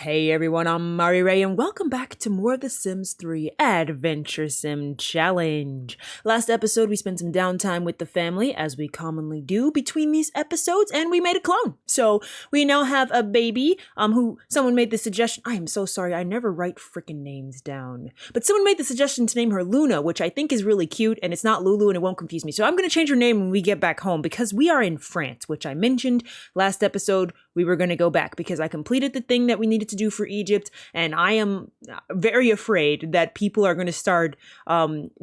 Hey everyone, I'm Mari Ray and welcome back to more of the Sims 3 Adventure Sim Challenge. Last episode we spent some downtime with the family, as we commonly do between these episodes, and we made a clone. So we now have a baby who someone made the suggestion. I am so sorry, I never write freaking names down. But someone made the suggestion to name her Luna, which I think is really cute, and it's not Lulu and it won't confuse me. So I'm going to change her name when we get back home because we are in France, which I mentioned last episode. We were going to go back because I completed the thing that we needed to do for Egypt, and I am very afraid that people are going to start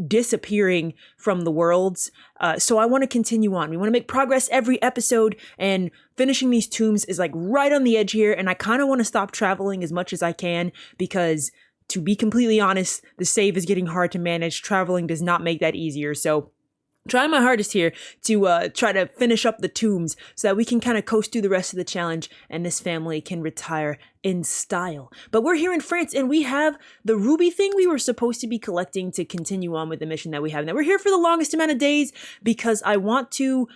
disappearing from the worlds. So I want to continue on. We want to make progress every episode, and finishing these tombs is like right on the edge here, and I kind of want to stop traveling as much as I can because, to be completely honest, the save is getting hard to manage. Traveling does not make that easier, so trying my hardest here to try to finish up the tombs so that we can kind of coast through the rest of the challenge and this family can retire in style. But we're here in France and we have the ruby thing we were supposed to be collecting to continue on with the mission that we have. Now we're here for the longest amount of days because I want to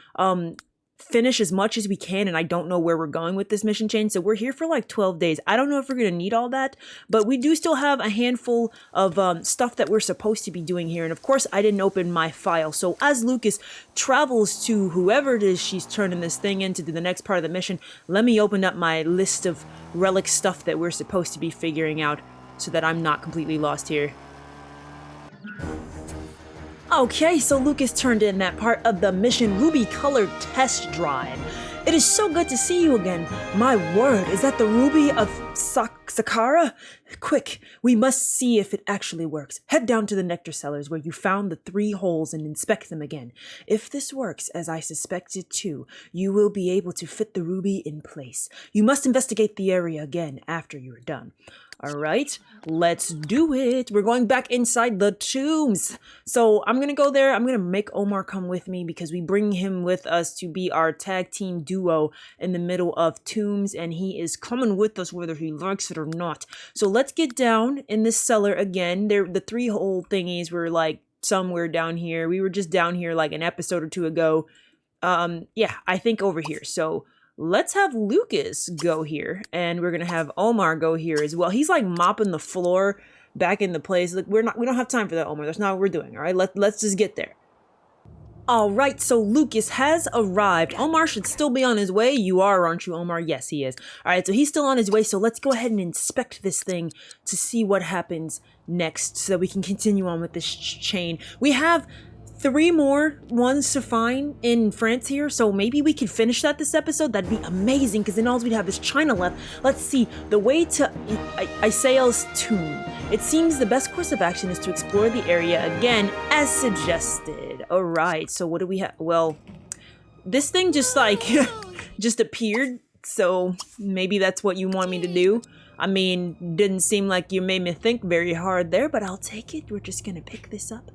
finish as much as we can, and I don't know where we're going with this mission change, so we're here for like 12 days. I don't know if we're going to need all that, but we do still have a handful of stuff that we're supposed to be doing here, and of course I didn't open my file. So as Lucas travels to whoever it is she's turning this thing into to the next part of the mission, let me open up my list of relic stuff that we're supposed to be figuring out so that I'm not completely lost here. Okay, so Lucas turned in that part of the mission ruby colored test drive. It is so good to see you again. My word, is that the ruby of Saqqara? Quick, we must see if it actually works. Head down to the nectar cellars where you found the 3 holes and inspect them again. If this works, as I suspect it too, you will be able to fit the ruby in place. You must investigate the area again after you are done. Alright, let's do it. We're going back inside the tombs. So I'm gonna go there. I'm gonna make Omar come with me because we bring him with us to be our tag team duo in the middle of tombs, and he is coming with us whether he likes it or not. So let's get down in this cellar again. The 3 hole thingies were like somewhere down here. We were just down here like an episode or 2 ago. Yeah, I think over here. So let's have Lucas go here, and we're gonna have Omar go here as well. He's like mopping the floor back into place. Like we don't have time for that, Omar. That's not what we're doing. All right, let's just get there. All right, so Lucas has arrived. Omar should still be on his way. You are, aren't you, Omar? Yes, he is. All right, so he's still on his way. So let's go ahead and inspect this thing to see what happens next, so that we can continue on with this chain. We have 3 more ones to find in France here, so maybe we could finish that this episode. That'd be amazing, because then all we'd have is China left. Let's see, the way to Isael's tomb. It seems the best course of action is to explore the area again, as suggested. Alright, so what do we have? Well, this thing just like, just appeared, so maybe that's what you want me to do. I mean, didn't seem like you made me think very hard there, but I'll take it. We're just gonna pick this up.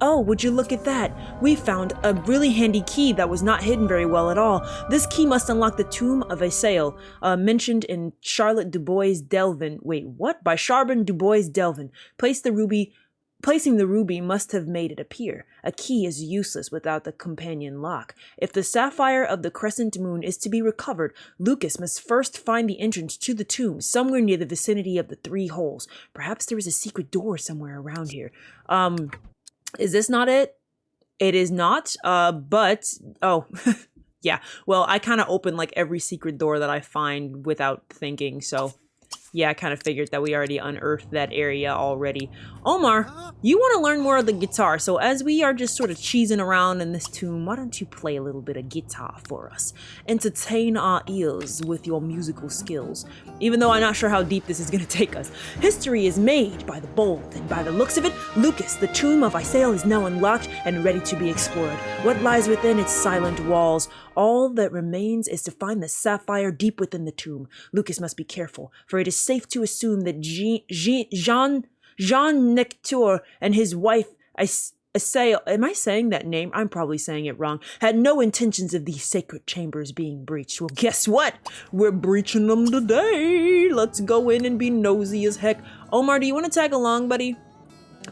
Oh, would you look at that? We found a really handy key that was not hidden very well at all. This key must unlock the tomb of Asael, mentioned in Charlotte Dubois Delvin. Wait, what? By Charbon Dubois Delvin. Placing the ruby must have made it appear. A key is useless without the companion lock. If the sapphire of the crescent moon is to be recovered, Lucas must first find the entrance to the tomb somewhere near the vicinity of the 3 holes. Perhaps there is a secret door somewhere around here. Is this not it? It is not, but, oh, yeah. Well, I kind of open, like, every secret door that I find without thinking, so, yeah, I kind of figured that we already unearthed that area already. Omar, you want to learn more of the guitar, so as we are just sort of cheesing around in this tomb, why don't you play a little bit of guitar for us? Entertain our ears with your musical skills. Even though I'm not sure how deep this is going to take us. History is made by the bold, and by the looks of it, Lucas, the tomb of Isael, is now unlocked and ready to be explored. What lies within its silent walls? All that remains is to find the sapphire deep within the tomb. Lucas must be careful, for it is safe to assume that Jean Nectar and his wife Asael, am I saying that name? I'm probably saying it wrong. Had no intentions of these sacred chambers being breached. Well, guess what? We're breaching them today. Let's go in and be nosy as heck. Omar, do you want to tag along, buddy?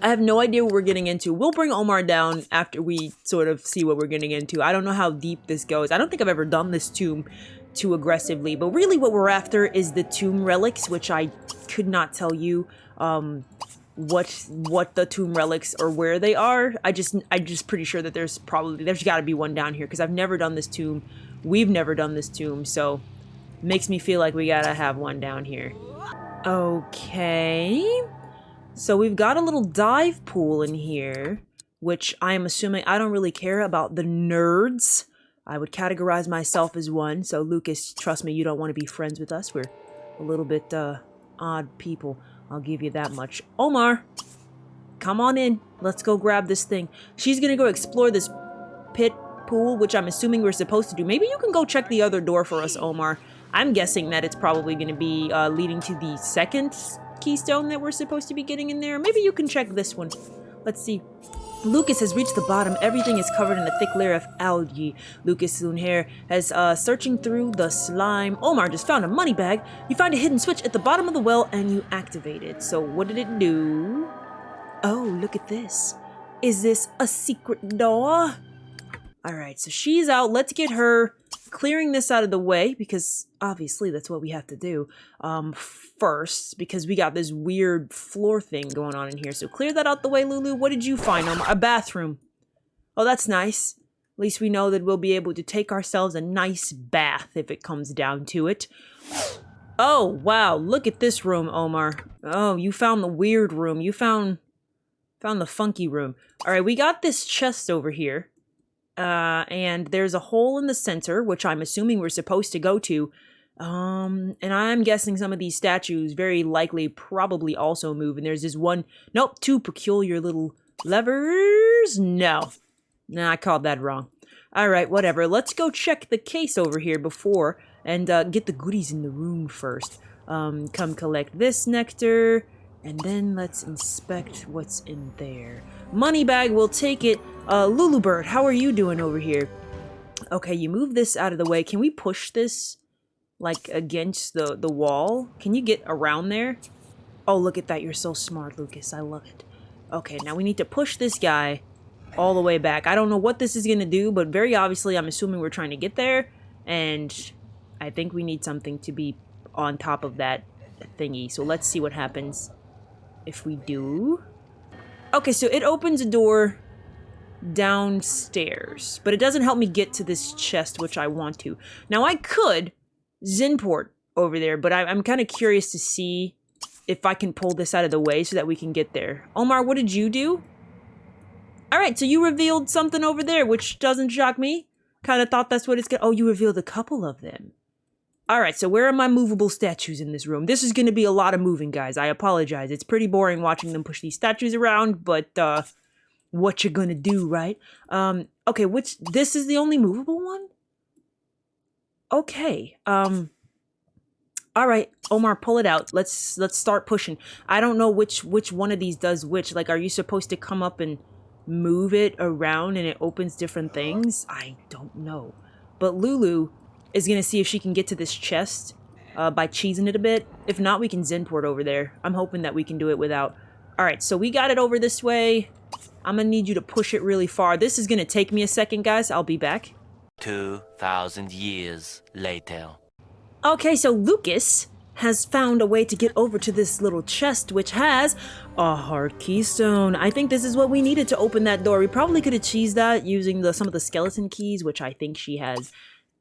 I have no idea what we're getting into. We'll bring Omar down after we sort of see what we're getting into. I don't know how deep this goes. I don't think I've ever done this tomb too aggressively. But really what we're after is the tomb relics, which I could not tell you what the tomb relics or where they are. I'm just pretty sure that there's got to be one down here, because I've never done this tomb. We've never done this tomb, so makes me feel like we gotta have one down here. Okay, so we've got a little dive pool in here, which I am assuming I don't really care about the nerds. I would categorize myself as one, so Lucas, trust me, you don't want to be friends with us. We're a little bit odd people. I'll give you that much. Omar, come on in. Let's go grab this thing. She's gonna go explore this pit pool, which I'm assuming we're supposed to do. Maybe you can go check the other door for us, Omar. I'm guessing that it's probably gonna be leading to the second keystone that we're supposed to be getting in there. Maybe you can check this one. Let's see. Lucas has reached the bottom. Everything is covered in a thick layer of algae. Lucas Lunhair has searching through the slime. Omar just found a money bag. You find a hidden switch at the bottom of the well and you activate it. So what did it do? Oh, look at this. Is this a secret door? Alright, so she's out. Let's get her clearing this out of the way, because obviously that's what we have to do first, because we got this weird floor thing going on in here. So clear that out the way, Lulu. What did you find? A bathroom. Oh, that's nice. At least we know that we'll be able to take ourselves a nice bath if it comes down to it. Oh, wow. Look at this room, Omar. Oh, you found the weird room. You found the funky room. All right, we got this chest over here. And there's a hole in the center, which I'm assuming we're supposed to go to. And I'm guessing some of these statues very likely probably also move. And there's this one, nope, two peculiar little levers. No, I called that wrong. All right, whatever. Let's go check the case over here before and get the goodies in the room first. Come collect this nectar. And then let's inspect what's in there. Money bag, we'll take it. Lulu Bird, how are you doing over here? Okay, you move this out of the way. Can we push this, like, against the wall? Can you get around there? Oh, look at that. You're so smart, Lucas. I love it. Okay, now we need to push this guy all the way back. I don't know what this is going to do, but very obviously I'm assuming we're trying to get there. And I think we need something to be on top of that thingy. So let's see what happens if we do. Okay, so it opens a door downstairs, but it doesn't help me get to this chest, which I want to. Now, I could Zenport over there, but I'm kind of curious to see if I can pull this out of the way so that we can get there. Omar, what did you do? Alright, so you revealed something over there, which doesn't shock me. Kind of thought that's what it's gonna... Oh, you revealed a couple of them. Alright, so where are my movable statues in this room? This is gonna be a lot of moving, guys. I apologize. It's pretty boring watching them push these statues around, but, what you gonna do, right? Okay, this is the only movable one? Okay, alright, Omar, pull it out. Let's start pushing. I don't know which one of these does which. Like, are you supposed to come up and move it around and it opens different things? I don't know. But Lulu is gonna see if she can get to this chest by cheesing it a bit. If not, we can Zenport over there. I'm hoping that we can do it without. Alright, so we got it over this way. I'm gonna need you to push it really far. This is gonna take me a second, guys. I'll be back. 2,000 years later. Okay, so Lucas has found a way to get over to this little chest, which has a heart keystone. I think this is what we needed to open that door. We probably could have cheesed that using some of the skeleton keys, which I think she has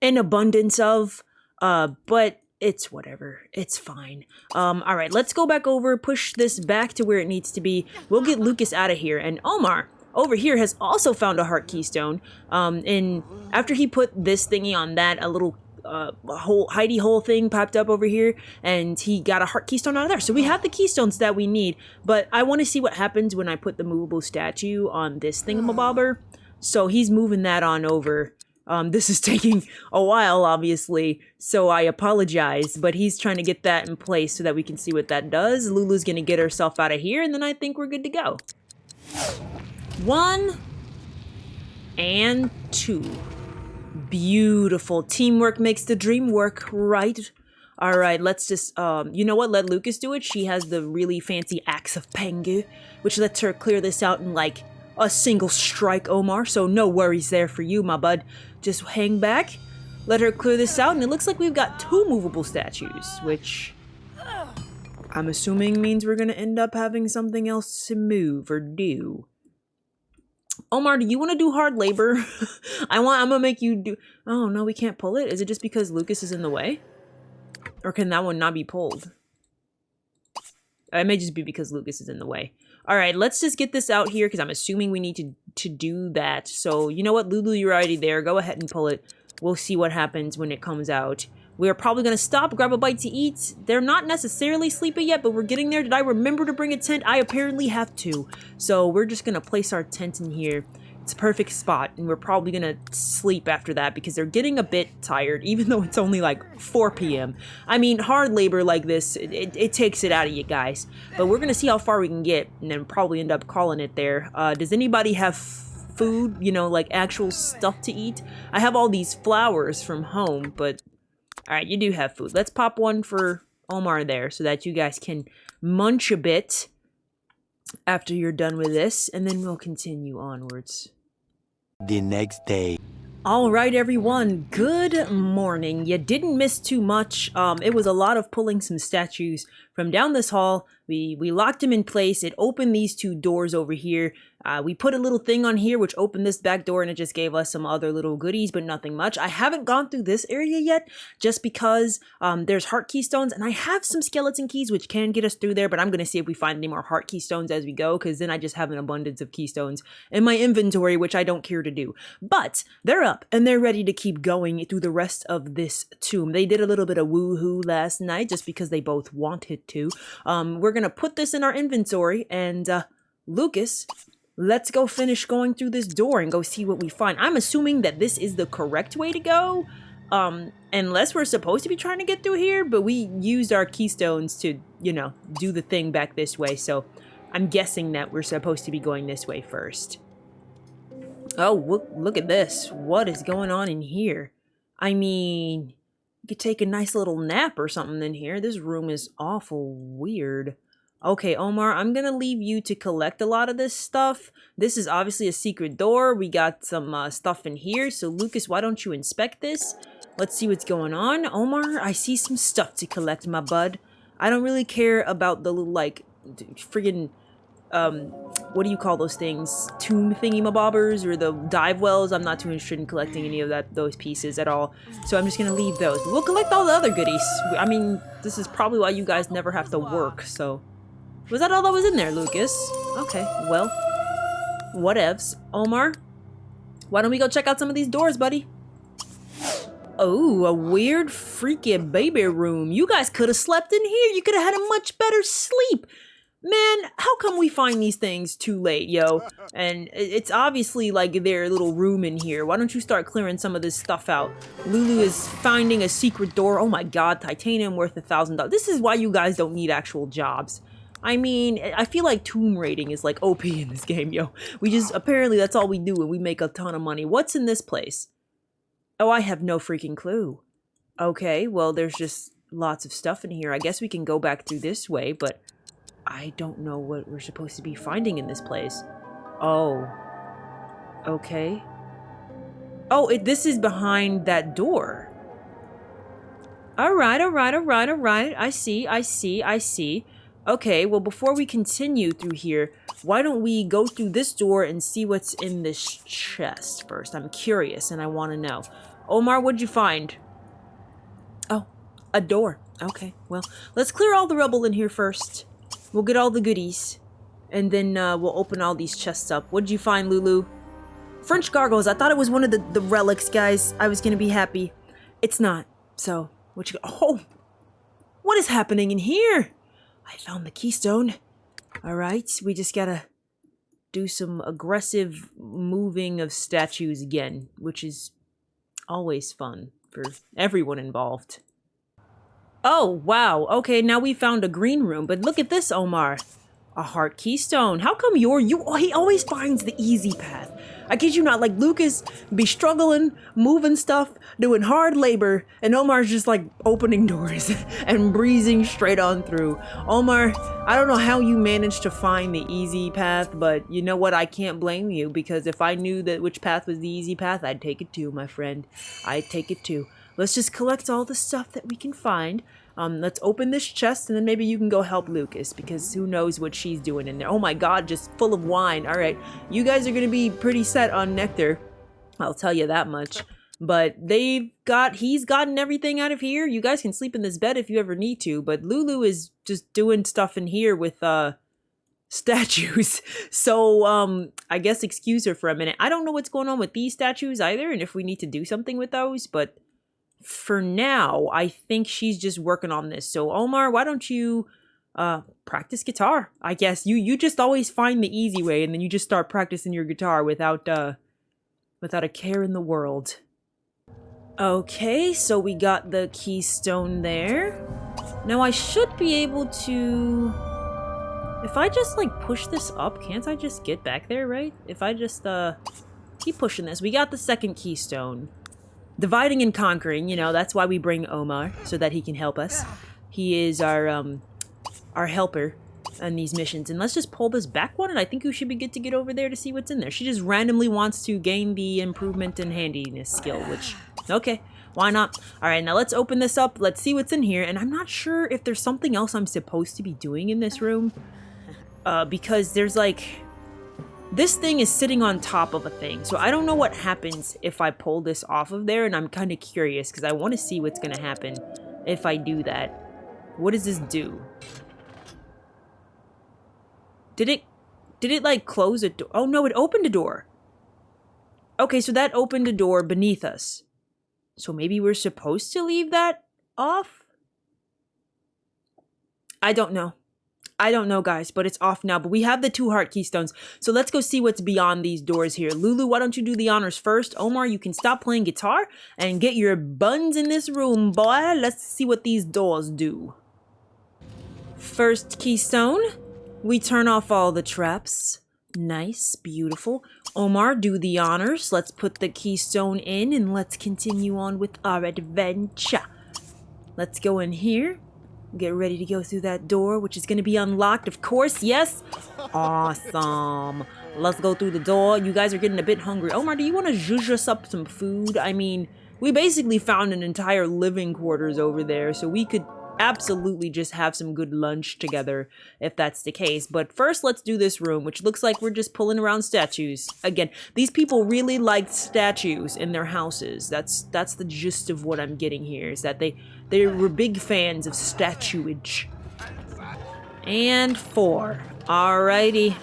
an abundance of, but it's whatever. It's fine. All right, let's go back over, push this back to where it needs to be. We'll get Lucas out of here. And Omar over here has also found a heart keystone. And after he put this thingy on that, a little hidey hole thing popped up over here, and he got a heart keystone out of there. So we have the keystones that we need, but I want to see what happens when I put the movable statue on this thingamabobber. So he's moving that on over. This is taking a while, obviously, so I apologize, but he's trying to get that in place so that we can see what that does. Lulu's gonna get herself out of here, and then I think we're good to go. 1 and 2. Beautiful. Teamwork makes the dream work, right? All right, let's just, you know what? Let Lucas do it. She has the really fancy axe of Pengu, which lets her clear this out in, like, a single strike, Omar, so no worries there for you, my bud. Just hang back. let her clear this out, and it looks like we've got 2 movable statues, which I'm assuming means we're gonna end up having something else to move or do. Omar, do you want to do hard labor? I'm gonna make you do... Oh, no, we can't pull it? Is it just because Lucas is in the way? Or can that one not be pulled? It may just be because Lucas is in the way. Alright, let's just get this out here, because I'm assuming we need to do that. So, you know what, Lulu, you're already there. Go ahead and pull it. We'll see what happens when it comes out. We are probably going to stop, grab a bite to eat. They're not necessarily sleepy yet, but we're getting there. Did I remember to bring a tent? I apparently have to. So we're just going to place our tent in here. It's a perfect spot, and we're probably going to sleep after that because they're getting a bit tired, even though it's only like 4 p.m. I mean, hard labor like this, it takes it out of you guys. But we're going to see how far we can get, and then probably end up calling it there. Does anybody have food, you know, like actual stuff to eat? I have all these flowers from home, but... Alright, you do have food. Let's pop one for Omar there so that you guys can munch a bit after you're done with this, and then we'll continue onwards. The next day. Alright everyone, good morning. You didn't miss too much. It was a lot of pulling some statues from down this hall. We locked them in place. It opened these 2 doors over here. We put a little thing on here which opened this back door, and it just gave us some other little goodies, but nothing much. I haven't gone through this area yet just because there's heart keystones, and I have some skeleton keys which can get us through there, but I'm going to see if we find any more heart keystones as we go, because then I just have an abundance of keystones in my inventory, which I don't care to do. But they're up, and they're ready to keep going through the rest of this tomb. They did a little bit of woohoo last night just because they both wanted to. We're going to put this in our inventory, and Lucas... Let's go finish going through this door and go see what we find. I'm assuming that this is the correct way to go. Unless we're supposed to be trying to get through here, but we used our keystones to, you know, do the thing back this way. So I'm guessing that we're supposed to be going this way first. Oh, look at this. What is going on in here? I mean, you could take a nice little nap or something in here. This room is awful weird. Okay, Omar, I'm gonna leave you to collect a lot of this stuff. This is obviously a secret door. We got some stuff in here. So, Lucas, why don't you inspect this? Let's see what's going on. Omar, I see some stuff to collect, my bud. I don't really care about the little, like, friggin', what do you call those things? Tomb thingy-mabobbers or the dive wells? I'm not too interested in collecting any of those pieces at all. So I'm just gonna leave those. We'll collect all the other goodies. I mean, this is probably why you guys never have to work, so... Was that all that was in there, Lucas? Okay, well, whatevs. Omar, why don't we go check out some of these doors, buddy? Oh, a weird, freaky baby room. You guys could have slept in here. You could have had a much better sleep. Man, how come we find these things too late, yo? And it's obviously like their little room in here. Why don't you start clearing some of this stuff out? Lulu is finding a secret door. Oh my god, titanium worth $1,000. This is why you guys don't need actual jobs. I mean, I feel like tomb raiding is like OP in this game, yo. We just, apparently that's all we do and we make a ton of money. What's in this place? Oh, I have no freaking clue. Okay, well, there's just lots of stuff in here. I guess we can go back through this way, but I don't know what we're supposed to be finding in this place. Oh. Okay. Oh, this is behind that door. Alright. I see. Okay, well, before we continue through here, why don't we go through this door and see what's in this chest first? I'm curious and I want to know. Omar, what'd you find? Oh, a door. Okay, well, let's clear all the rubble in here first. We'll get all the goodies. And then we'll open all these chests up. What'd you find, Lulu? French gargoyles. I thought it was one of the relics, guys. I was going to be happy. It's not. So, what you... Oh! What is happening in here? I found the keystone. Alright, we just gotta do some aggressive moving of statues again, which is always fun for everyone involved. Oh, wow. Okay, now we found a green room, but look at this, Omar. A heart keystone. How come he always finds the easy path? I kid you not, like Lucas be struggling, moving stuff, doing hard labor, and Omar's just like opening doors and breezing straight on through. Omar, I don't know how you managed to find the easy path, but you know what? I can't blame you, because if I knew that which path was the easy path, I'd take it too, my friend. I'd take it too. Let's just collect all the stuff that we can find. Let's open this chest, and then maybe you can go help Lucas, because who knows what she's doing in there. Oh my god, just full of wine. All right, you guys are gonna be pretty set on nectar, I'll tell you that much. But he's gotten everything out of here. You guys can sleep in this bed if you ever need to, but Lulu is just doing stuff in here with statues. So I guess excuse her for a minute. I don't know what's going on with these statues either, and if we need to do something with those, but for now, I think she's just working on this. So Omar, why don't you practice guitar? I guess you just always find the easy way, and then you just start practicing your guitar without a care in the world. Okay, so we got the keystone there. Now I should be able to, if I just like push this up, can't I just get back there, right? If I just keep pushing this, we got the second keystone. Dividing and conquering, you know, that's why we bring Omar, so that he can help us. He is our helper on these missions. And let's just pull this back one, and I think we should be good to get over there to see what's in there. She just randomly wants to gain the improvement in handiness skill, which, okay, why not? All right, now let's open this up. Let's see what's in here. And I'm not sure if there's something else I'm supposed to be doing in this room, because there's like, this thing is sitting on top of a thing, so I don't know what happens if I pull this off of there, and I'm kind of curious because I want to see what's going to happen if I do that. What does this do? Did it like close a door? Oh no, it opened a door. Okay, so that opened a door beneath us. So maybe we're supposed to leave that off? I don't know. I don't know, guys, but it's off now. But we have the 2 heart keystones. So let's go see what's beyond these doors here. Lulu, why don't you do the honors first? Omar, you can stop playing guitar and get your buns in this room, boy. Let's see what these doors do. First keystone. We turn off all the traps. Nice, beautiful. Omar, do the honors. Let's put the keystone in and let's continue on with our adventure. Let's go in here. Get ready to go through that door, which is going to be unlocked, of course. Yes. Awesome. Let's go through the door. You guys are getting a bit hungry. Omar, do you want to zhuzh us up some food? I mean, we basically found an entire living quarters over there, so we could absolutely just have some good lunch together if that's the case. But first, let's do this room, which looks like we're just pulling around statues. Again, these people really liked statues in their houses. That's the gist of what I'm getting here, is that they were big fans of statuage. And 4. Alrighty.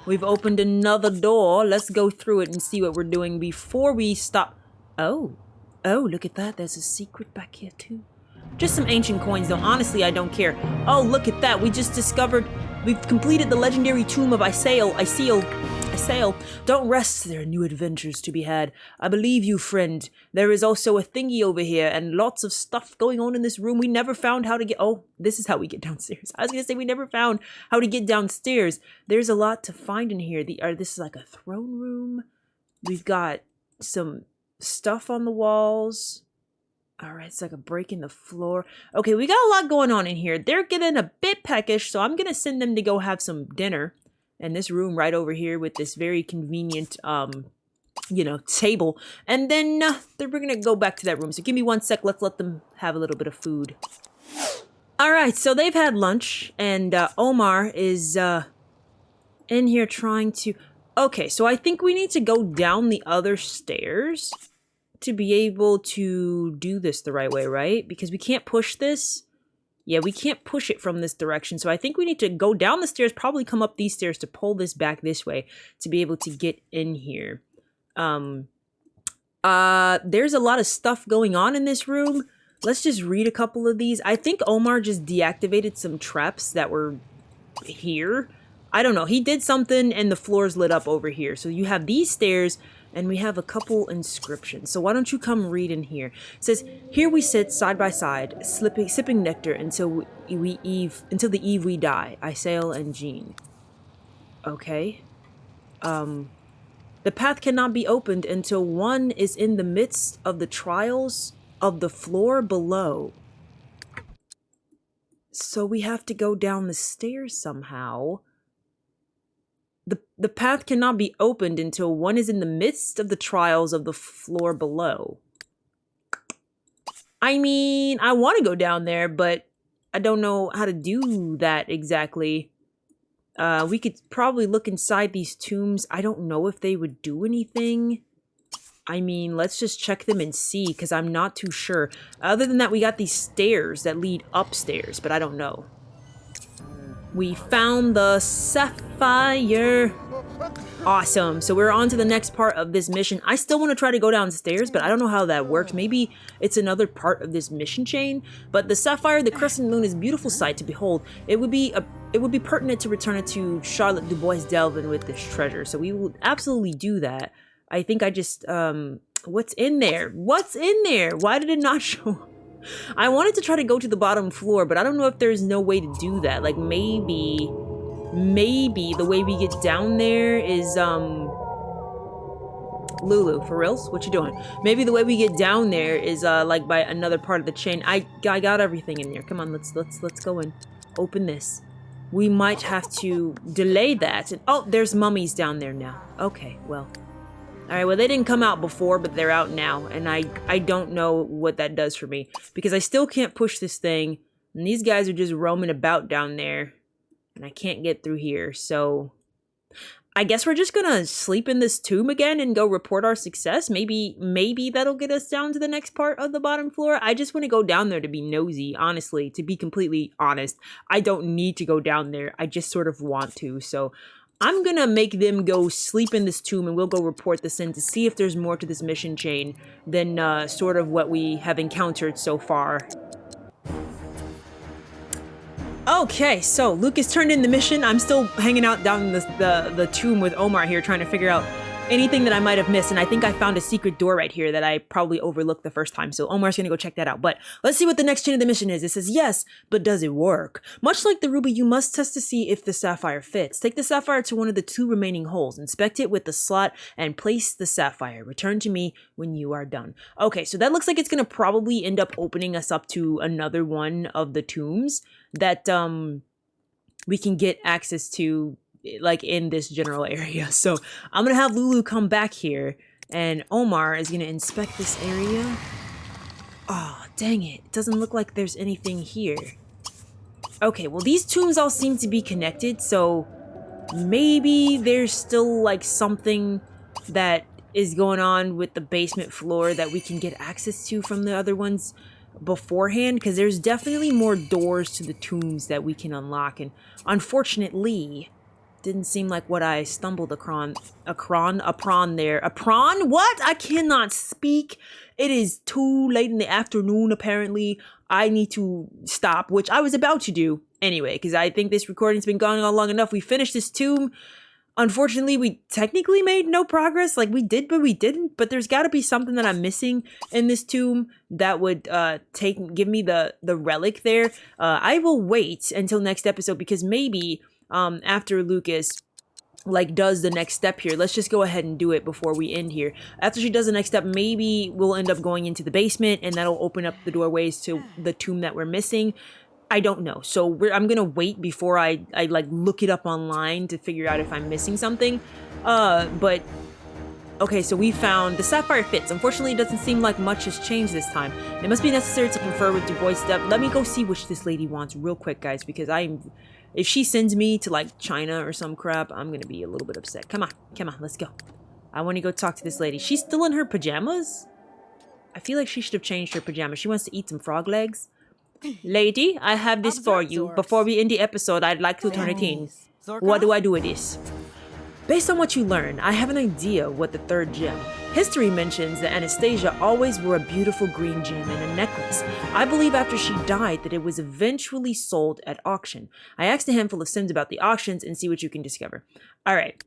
We've opened another door. Let's go through it and see what we're doing before we stop. Oh, look at that. There's a secret back here too. Just some ancient coins, though. Honestly, I don't care. Oh, look at that. We just discovered... We've completed the legendary tomb of Isael. Don't rest. There are new adventures to be had. I believe you, friend. There is also a thingy over here and lots of stuff going on in this room. We never found how to get... Oh, this is how we get downstairs. I was going to say we never found how to get downstairs. There's a lot to find in here. This is like a throne room. We've got some stuff on the walls. All right, it's like a break in the floor. Okay, we got a lot going on in here. They're getting a bit peckish, so I'm going to send them to go have some dinner in this room right over here with this very convenient, table. And then we're going to go back to that room. So give me 1 sec. Let's let them have a little bit of food. All right, so they've had lunch, and Omar is in here trying to... Okay, so I think we need to go down the other stairs to be able to do this the right way, right? Because we can't push this. Yeah, we can't push it from this direction. So I think we need to go down the stairs, probably come up these stairs to pull this back this way to be able to get in here. There's a lot of stuff going on in this room. Let's just read a couple of these. I think Omar just deactivated some traps that were here. I don't know. He did something and the floors lit up over here. So you have these stairs and we have a couple inscriptions. So why don't you come read in here? It says, "Here we sit side by side, sipping nectar until the eve we die. Isael and Jean." Okay. The path cannot be opened until one is in the midst of the trials of the floor below. So we have to go down the stairs somehow. The path cannot be opened until one is in the midst of the trials of the floor below. I mean, I want to go down there, but I don't know how to do that exactly. We could probably look inside these tombs. I don't know if they would do anything. I mean, let's just check them and see, because I'm not too sure. Other than that, we got these stairs that lead upstairs, but I don't know. We found the sapphire. Awesome. So we're on to the next part of this mission. I still want to try to go downstairs, but I don't know how that works. Maybe it's another part of this mission chain. But the sapphire, the crescent moon, is a beautiful sight to behold. It would be pertinent to return it to Charlotte Dubois Delvin with this treasure. So we will absolutely do that. I think I just what's in there? What's in there? Why did it not show up? I wanted to try to go to the bottom floor, but I don't know if there's no way to do that. Like maybe the way we get down there is Lulu, for reals? What you doing? Maybe the way we get down there is like by another part of the chain. I got everything in there. Come on, let's go in. Open this. We might have to delay that. And oh, there's mummies down there now. Okay, well. Alright, well, they didn't come out before, but they're out now, and I don't know what that does for me, because I still can't push this thing, and these guys are just roaming about down there, and I can't get through here, so I guess we're just gonna sleep in this tomb again and go report our success. Maybe that'll get us down to the next part of the bottom floor. I just want to go down there to be nosy, honestly, to be completely honest. I don't need to go down there, I just sort of want to, so I'm gonna make them go sleep in this tomb and we'll go report this in to see if there's more to this mission chain than sort of what we have encountered so far. Okay, so Lucas turned in the mission. I'm still hanging out down in the tomb with Omar here trying to figure out anything that I might have missed, and I think I found a secret door right here that I probably overlooked the first time, so Omar's gonna go check that out. But let's see what the next chain of the mission is. It says, yes, but does it work? Much like the ruby, you must test to see if the sapphire fits. Take the sapphire to one of the 2 remaining holes, inspect it with the slot, and place the sapphire. Return to me when you are done. Okay, so that looks like it's gonna probably end up opening us up to another one of the tombs that we can get access to, like in this general area. So I'm gonna have Lulu come back here and Omar is gonna inspect this area. Oh, dang it. It doesn't look like there's anything here. Okay, well these tombs all seem to be connected, so maybe there's still like something that is going on with the basement floor that we can get access to from the other ones beforehand, because there's definitely more doors to the tombs that we can unlock, and unfortunately didn't seem like what I stumbled upon there. A prawn? What? I cannot speak. It is too late in the afternoon, apparently. I need to stop, which I was about to do anyway, because I think this recording's been going on long enough. We finished this tomb. Unfortunately, we technically made no progress. Like, we did, but we didn't. But there's got to be something that I'm missing in this tomb that would give me the relic there. I will wait until next episode, because maybe after Lucas like does the next step here, let's just go ahead and do it before we end here. After she does the next step, maybe we'll end up going into the basement, and that'll open up the doorways to the tomb that we're missing. I don't know. So I'm gonna wait before I like look it up online to figure out if I'm missing something. But okay, so we found the sapphire fits. Unfortunately, it doesn't seem like much has changed this time. It must be necessary to confer with Dubois Step. Let me go see which this lady wants real quick, guys, because if she sends me to like China or some crap, I'm gonna be a little bit upset. Come on, let's go. I want to go talk to this lady. She's still in her pajamas? I feel like she should have changed her pajamas. She wants to eat some frog legs. Lady, I have this for you. Before we end the episode, I'd like to turn it in. What do I do with this? Based on what you learn, I have an idea what the 3rd gem. History mentions that Anastasia always wore a beautiful green gem in a necklace. I believe after she died that it was eventually sold at auction. I asked a handful of Sims about the auctions and see what you can discover. Alright,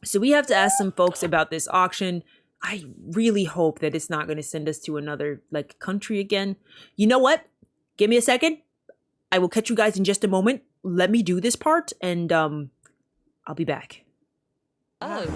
so we have to ask some folks about this auction. I really hope that it's not going to send us to another like country again. You know what? Give me a second. I will catch you guys in just a moment. Let me do this part, and I'll be back. Oh.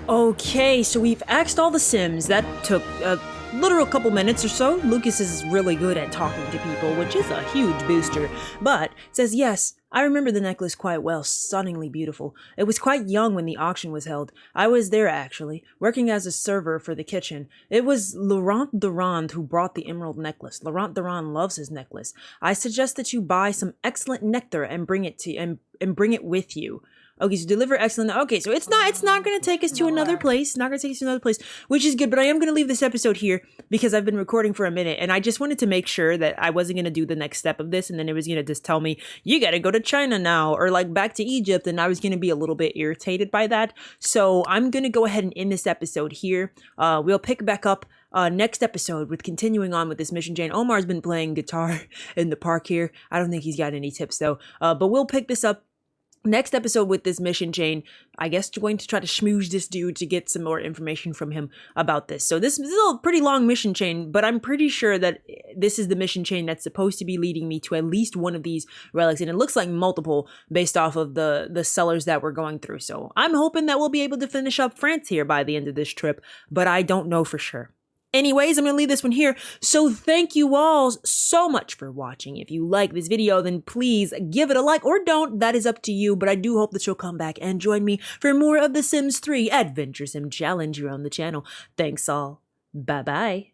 Okay, so we've axed all the Sims. That took a literal couple minutes or so. Lucas is really good at talking to people, which is a huge booster. But it says, yes, I remember the necklace quite well, stunningly beautiful. It was quite young when the auction was held. I was there, actually, working as a server for the kitchen. It was Laurent Durand who brought the emerald necklace. Laurent Durand loves his necklace. I suggest that you buy some excellent nectar and bring it to and bring it with you. Okay, so deliver excellent. Okay, so it's not gonna take us to another place. Not gonna take us to another place, which is good. But I am gonna leave this episode here because I've been recording for a minute, and I just wanted to make sure that I wasn't gonna do the next step of this, and then it was gonna just tell me you gotta go to China now, or like back to Egypt, and I was gonna be a little bit irritated by that. So I'm gonna go ahead and end this episode here. We'll pick back up next episode with continuing on with this mission chain. Omar's been playing guitar in the park here. I don't think he's got any tips though. But we'll pick this up next episode with this mission chain. I guess going to try to schmooze this dude to get some more information from him about this. So this is a pretty long mission chain, but I'm pretty sure that this is the mission chain that's supposed to be leading me to at least one of these relics. And it looks like multiple based off of the sellers that we're going through. So I'm hoping that we'll be able to finish up France here by the end of this trip, but I don't know for sure. Anyways, I'm going to leave this one here. So thank you all so much for watching. If you like this video, then please give it a like or don't. That is up to you. But I do hope that you'll come back and join me for more of the Sims 3 Adventure Sim Challenge here on the channel. Thanks all. Bye-bye.